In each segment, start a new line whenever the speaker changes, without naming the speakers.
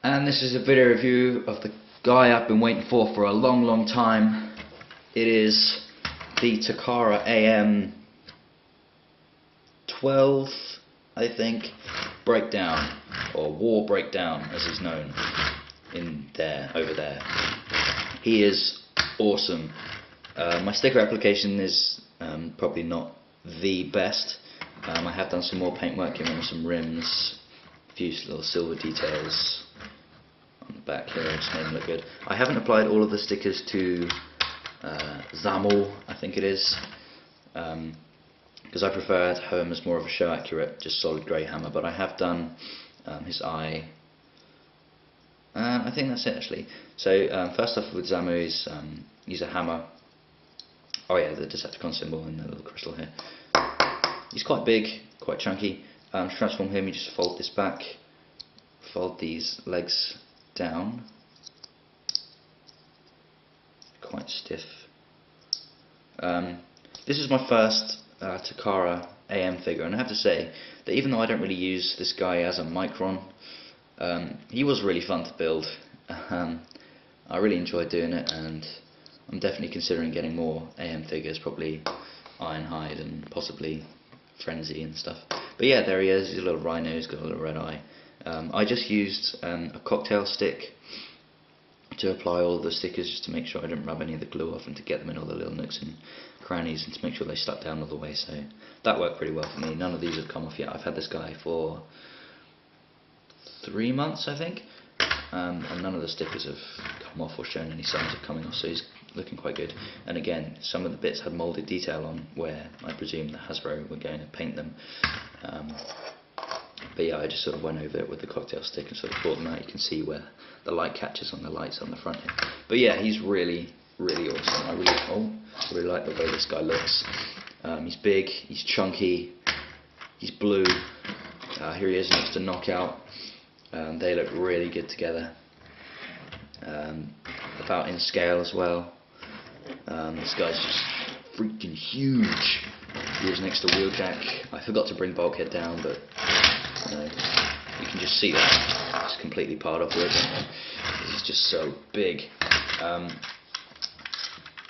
And this is a video review of the guy I've been waiting for a long time. It is the Takara AM-12, I think, breakdown, or war breakdown as he's known over there. He is awesome. My sticker application is probably not the best. I have done some more paintwork, given him some rims, a few little silver details on the back here, just made them look good. I haven't applied all of the stickers to Zamel, I think it is, because I prefer at home as more of a show accurate, just solid grey hammer, but I have done his eye. I think that's it actually. So first off with Zamel is use a hammer. Oh yeah, the Decepticon symbol and the little crystal here. He's quite big, quite chunky. To transform him, you just fold this back, fold these legs down, quite stiff. This is my first Takara AM figure, and I have to say that even though I don't really use this guy as a Micron, he was really fun to build. I really enjoyed doing it, and I'm definitely considering getting more AM figures, probably Ironhide and possibly Frenzy and stuff. But yeah, there he is. He's a little rhino. He's got a little red eye. I just used a cocktail stick to apply all the stickers, just to make sure I didn't rub any of the glue off and to get them in all the little nooks and crannies and to make sure they stuck down all the way. So that worked pretty well for me. None of these have come off yet. I've had this guy for 3 months, I think, and none of the stickers have come off or shown any signs of coming off, so he's looking quite good. And again, some of the bits had moulded detail on where I presume the Hasbro were going to paint them. But yeah, I just sort of went over it with the cocktail stick and sort of brought them out. You can see where the light catches on the lights on the front here. But yeah, he's really awesome. I really like the way this guy looks. He's big, he's chunky, he's blue. Here he is next to Knockout. They look really good together. About in scale as well. This guy's just freaking huge. He was next to Wheeljack. I forgot to bring Bulkhead down, but you can just see that it's completely part of Wheeljack. He's just so big.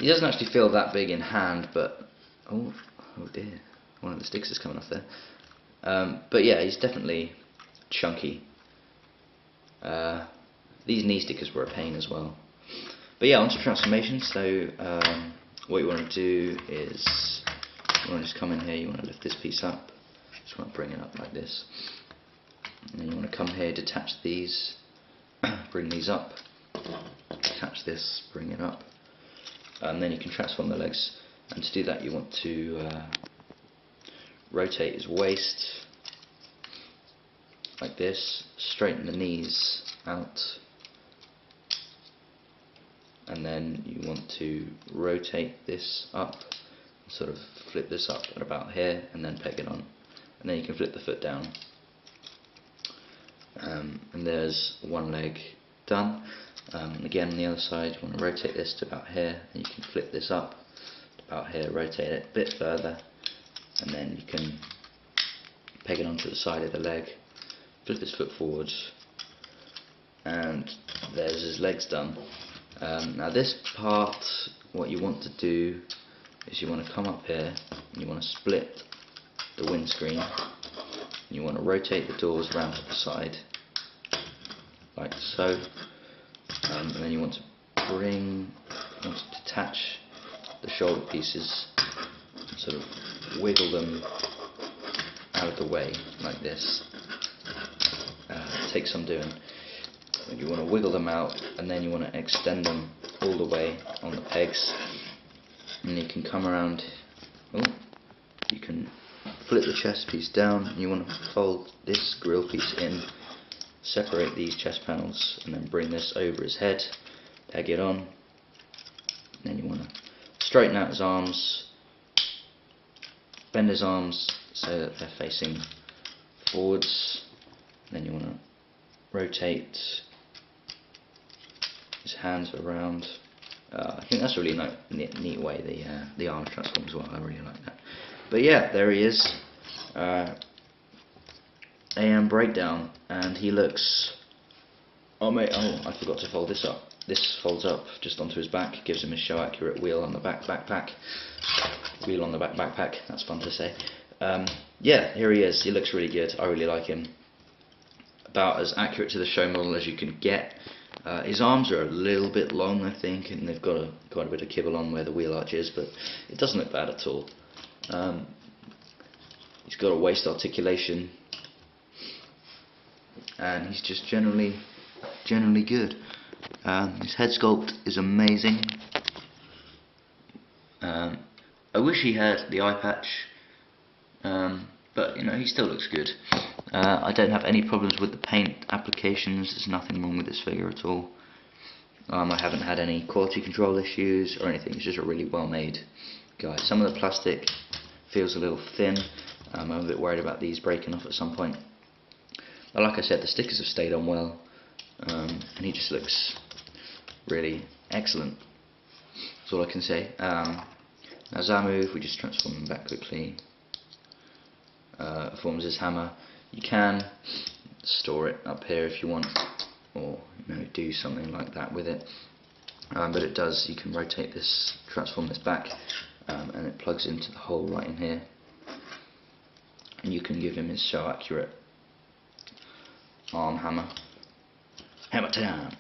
He doesn't actually feel that big in hand, but oh dear, one of the sticks is coming off there. But yeah, he's definitely chunky. These knee stickers were a pain as well. But yeah, onto transformation. So what you want to do is you want to just come in here, you want to lift this piece up, just want to bring it up like this, and then you want to come here, detach these, bring these up, attach this, bring it up, and then you can transform the legs. And to do that you want to rotate his waist like this, straighten the knees out, and then you want to rotate this up, sort of flip this up at about here, and then peg it on, and then you can flip the foot down, and there's one leg done. Again on the other side you want to rotate this to about here, and you can flip this up to about here, rotate it a bit further, and then you can peg it onto the side of the leg, flip his foot forwards, and there's his legs done. Now this part, what you want to do is you want to come up here and you want to split the windscreen, and you want to rotate the doors around to the side like so, and then you want to detach the shoulder pieces and sort of wiggle them out of the way like this. Takes some doing. You want to wiggle them out, and then you want to extend them all the way on the pegs, and you can come around. You can flip the chest piece down, and you want to fold this grill piece in, separate these chest panels, and then bring this over his head, peg it on, and then you want to straighten out his arms, bend his arms so that they're facing forwards, and then you want to rotate his hands around. I think that's a really neat way the arms transform as well. I really like that. But yeah, there he is. AM breakdown, and he looks Oh mate, oh, I forgot to fold this up. This folds up just onto his back, gives him a show accurate wheel on the back backpack. Wheel on the back backpack, that's fun to say. Yeah, here he is, he looks really good, I really like him. About as accurate to the show model as you can get. His arms are a little bit long, I think, and they've got quite a bit of kibble on where the wheel arch is, but it doesn't look bad at all. He's got a waist articulation, and he's just generally good. His head sculpt is amazing. I wish he had the eye patch, but you know, he still looks good. I don't have any problems with the paint applications. There's nothing wrong with this figure at all. I haven't had any quality control issues or anything. It's just a really well made guy. Some of the plastic feels a little thin. I'm a bit worried about these breaking off at some point. But like I said, the stickers have stayed on well, and he just looks really excellent. That's all I can say. Now Zamu, if we just transform him back quickly, forms his hammer. You can store it up here if you want, or you know, do something like that with it. But it does. You can rotate this, transform this back, and it plugs into the hole right in here. And you can give him his show accurate arm hammer. Hammer time.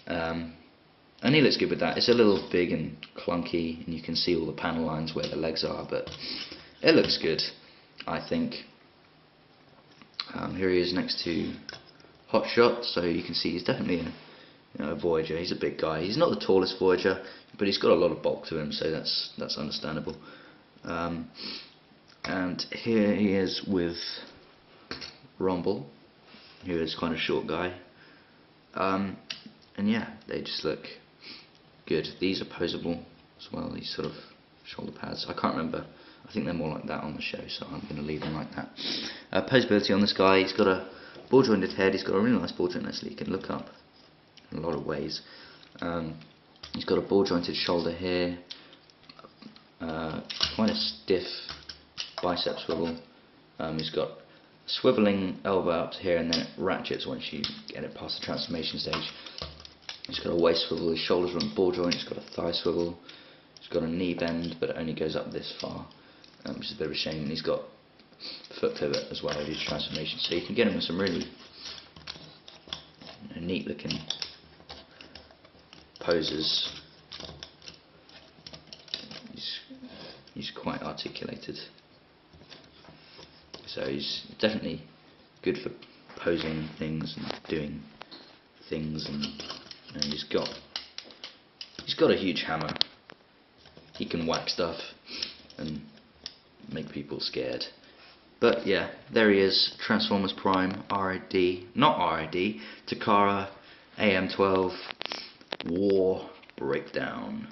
And he looks good with that. It's a little big and clunky, and you can see all the panel lines where the legs are, but it looks good, I think. Here he is next to Hotshot, so you can see he's definitely a Voyager. He's a big guy. He's not the tallest Voyager, but he's got a lot of bulk to him, so that's understandable. And here he is with Rumble, who is kind of a short guy. And yeah, they just look good. These are posable as well, these sort of shoulder pads. I can't remember. I think they're more like that on the show, so I'm going to leave them like that. Posability on this guy, he's got a ball jointed head, he's got a really nice ball joint actually, you can look up in a lot of ways. He's got a ball jointed shoulder here, quite a stiff bicep swivel. He's got a swiveling elbow up to here, and then it ratchets once you get it past the transformation stage. He's got a waist swivel, his shoulders are on the ball joint, he's got a thigh swivel, he's got a knee bend, but it only goes up this far, which is a bit of a shame, and he's got foot pivot as well with his transformation, so you can get him with some really neat looking poses. He's quite articulated, so he's definitely good for posing things and doing things, and you know, he's got a huge hammer. He can whack stuff and make people scared. But yeah, there he is, Transformers Prime, not RID, Takara, AM-12, War Breakdown.